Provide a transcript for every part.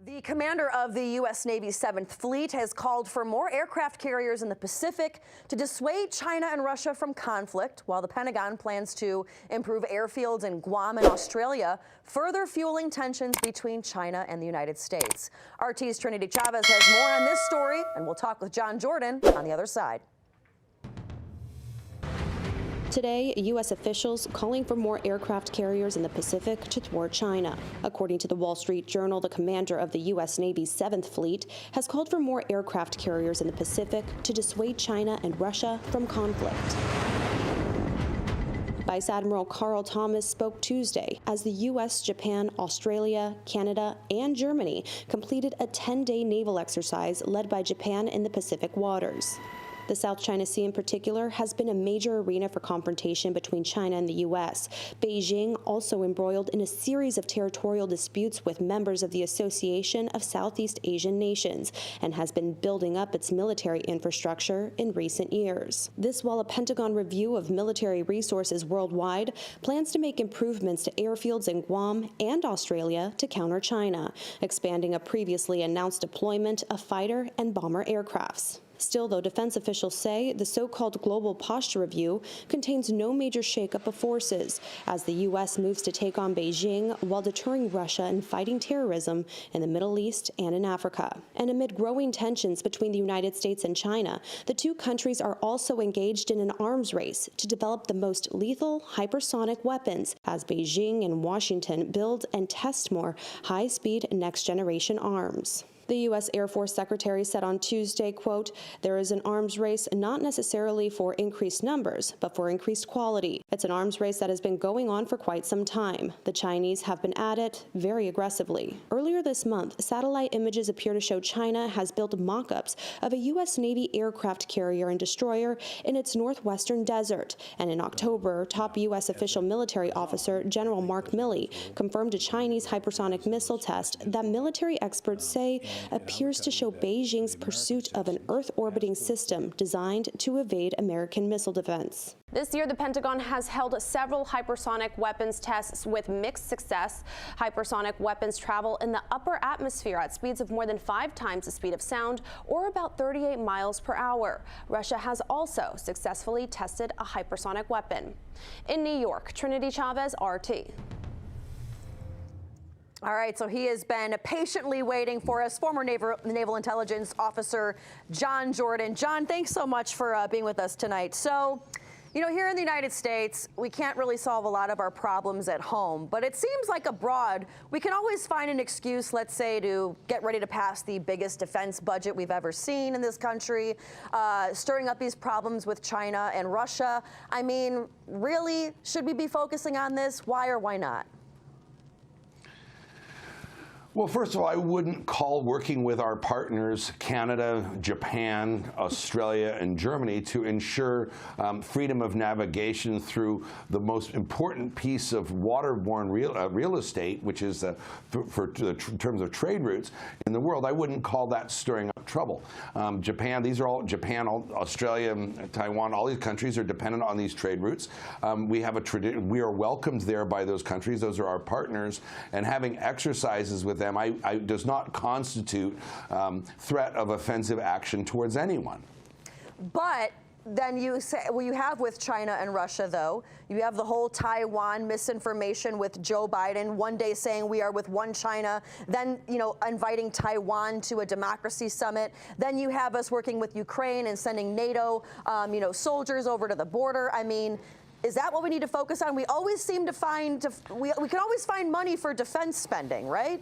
The commander of the U.S. Navy's 7th Fleet has called for more aircraft carriers in the Pacific to dissuade China and Russia from conflict, while the Pentagon plans to improve airfields in Guam and Australia, further fueling tensions between China and the United States. RT's Trinity Chavez has more on this story, and we'll talk with John Jordan on the other side. Today, U.S. officials calling for more aircraft carriers in the Pacific to thwart China. According to the Wall Street Journal, the commander of the U.S. Navy's 7th Fleet has called for more aircraft carriers in the Pacific to dissuade China and Russia from conflict. Vice Admiral Carl Thomas spoke Tuesday as the U.S., Japan, Australia, Canada, and Germany completed a 10-day naval exercise led by Japan in the Pacific waters. The South China Sea in particular has been a major arena for confrontation between China and the U.S. Beijing also embroiled in a series of territorial disputes with members of the Association of Southeast Asian Nations and has been building up its military infrastructure in recent years. This while a Pentagon review of military resources worldwide plans to make improvements to airfields in Guam and Australia to counter China, expanding a previously announced deployment of fighter and bomber aircrafts. Still, though, defense officials say the so-called Global Posture Review contains no major shakeup of forces as the U.S. moves to take on Beijing while deterring Russia and fighting terrorism in the Middle East and in Africa. And amid growing tensions between the United States and China, the two countries are also engaged in an arms race to develop the most lethal hypersonic weapons as Beijing and Washington build and test more high-speed next-generation arms. The U.S. Air Force Secretary said on Tuesday, quote, "There is an arms race not necessarily for increased numbers, but for increased quality. It's an arms race that has been going on for quite some time. The Chinese have been at it very aggressively." Earlier this month, satellite images appear to show China has built mock-ups of a U.S. Navy aircraft carrier and destroyer in its northwestern desert. And in October, top U.S. official military officer General Mark Milley confirmed a Chinese hypersonic missile test that military experts say appears to show Beijing's pursuit of an Earth-orbiting system designed to evade American missile defense. This year, the Pentagon has held several hypersonic weapons tests with mixed success. Hypersonic weapons travel in the upper atmosphere at speeds of more than 5 times the speed of sound, or about 38 miles per hour. Russia has also successfully tested a hypersonic weapon. In New York, Trinity Chavez, RT. All right, so he has been patiently waiting for us, former Naval Intelligence Officer John Jordan. John, thanks so much for being with us tonight. So, you know, here in the United States, we can't really solve a lot of our problems at home, but it seems like abroad, we can always find an excuse, let's say, to get ready to pass the biggest defense budget we've ever seen in this country, stirring up these problems with China and Russia. I mean, really, should we be focusing on this? Why or why not? Well, first of all, I wouldn't call working with our partners, Canada, Japan, Australia, and Germany, to ensure freedom of navigation through the most important piece of waterborne real estate, which is in terms of trade routes in the world. I wouldn't call that stirring up trouble. Japan, Australia, Taiwan, all these countries are dependent on these trade routes. We have a tradition. We are welcomed there by those countries. Those are our partners, and having exercises with them does not constitute threat of offensive action towards anyone. But then you say, well, you have with China and Russia, though, you have the whole Taiwan misinformation with Joe Biden one day saying we are with one China, then, you know, inviting Taiwan to a democracy summit. Then you have us working with Ukraine and sending NATO, soldiers over to the border. I mean, is that what we need to focus on? We always seem to find, we can always find money for defense spending, right?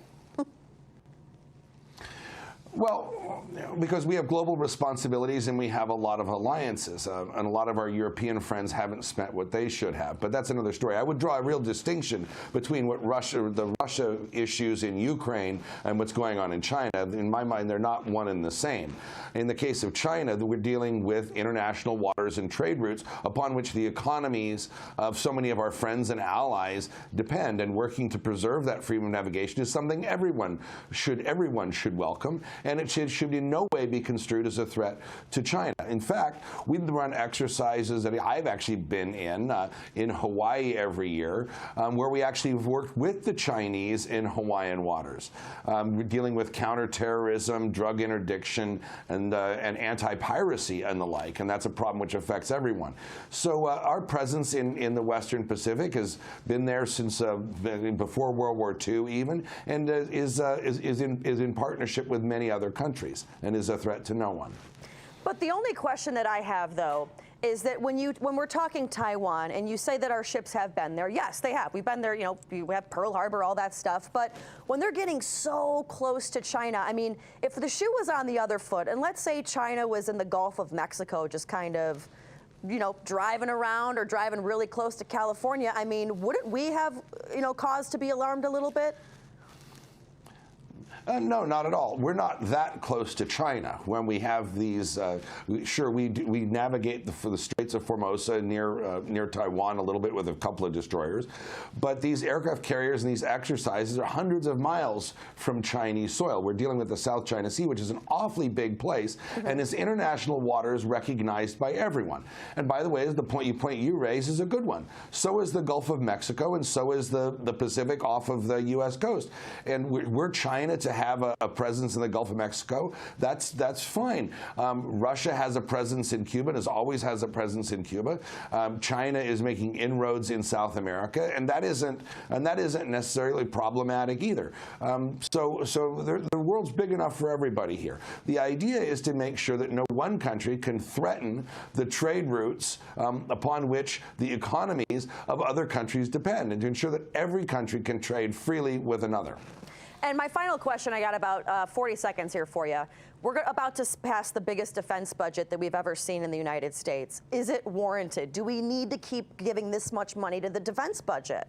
Well, because we have global responsibilities and we have a lot of alliances, and a lot of our European friends haven't spent what they should have. But that's another story. I would draw a real distinction between the Russia issues in Ukraine and what's going on in China. In my mind, they're not one and the same. In the case of China, we're dealing with international waters and trade routes upon which the economies of so many of our friends and allies depend, and working to preserve that freedom of navigation is something everyone should welcome. and it should in no way be construed as a threat to China. In fact, we run exercises that I've actually been in Hawaii every year, where we actually have worked with the Chinese in Hawaiian waters. We're dealing with counterterrorism, drug interdiction, and anti-piracy and the like, and that's a problem which affects everyone. So our presence in the Western Pacific has been there since before World War II even, and is in partnership with many other countries, and is a threat to no one. But the only question that I have, though, is that when we're talking Taiwan and you say that our ships have been there, yes, they have. We've been there, we have Pearl Harbor, all that stuff. But when they're getting so close to China, I mean, if the shoe was on the other foot, and let's say China was in the Gulf of Mexico, just kind of, driving around or driving really close to California, I mean, wouldn't we have, cause to be alarmed a little bit? No, not at all. We're not that close to China. When we have these, we navigate for the Straits of Formosa near Taiwan a little bit with a couple of destroyers, but these aircraft carriers and these exercises are hundreds of miles from Chinese soil. We're dealing with the South China Sea, which is an awfully big place, and it's international waters recognized by everyone. And by the way, the point you raise is a good one. So is the Gulf of Mexico, and so is the Pacific off of the U.S. coast. And we're China to have a presence in the Gulf of Mexico. That's fine. Russia has a presence in Cuba, and always has a presence in Cuba. China is making inroads in South America, and that isn't necessarily problematic either. So the world's big enough for everybody here. The idea is to make sure that no one country can threaten the trade routes upon which the economies of other countries depend, and to ensure that every country can trade freely with another. And my final question, I got about 40 seconds here for you. We're about to pass the biggest defense budget that we've ever seen in the United States. Is it warranted? Do we need to keep giving this much money to the defense budget?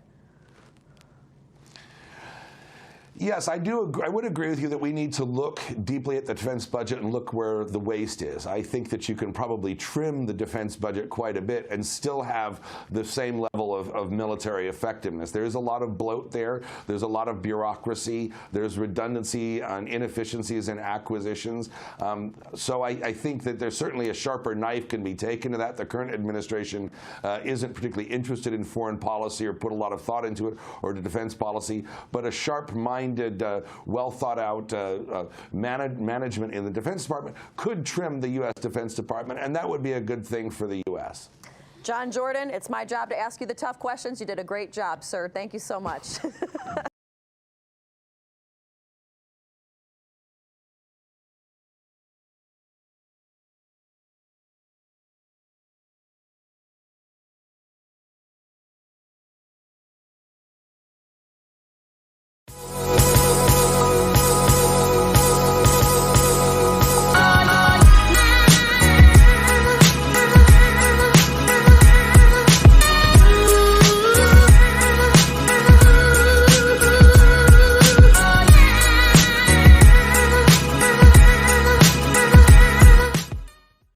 Yes, I do. I would agree with you that we need to look deeply at the defense budget and look where the waste is. I think that you can probably trim the defense budget quite a bit and still have the same level of military effectiveness. There is a lot of bloat there. There's a lot of bureaucracy. There's redundancy and inefficiencies in acquisitions. So I think that there's certainly a sharper knife can be taken to that. The current administration isn't particularly interested in foreign policy or put a lot of thought into it, or to defense policy, but a sharp-minded, well thought out management in the Defense Department could trim the U.S. Defense Department, and that would be a good thing for the U.S. John Jordan, it's my job to ask you the tough questions. You did a great job, sir. Thank you so much.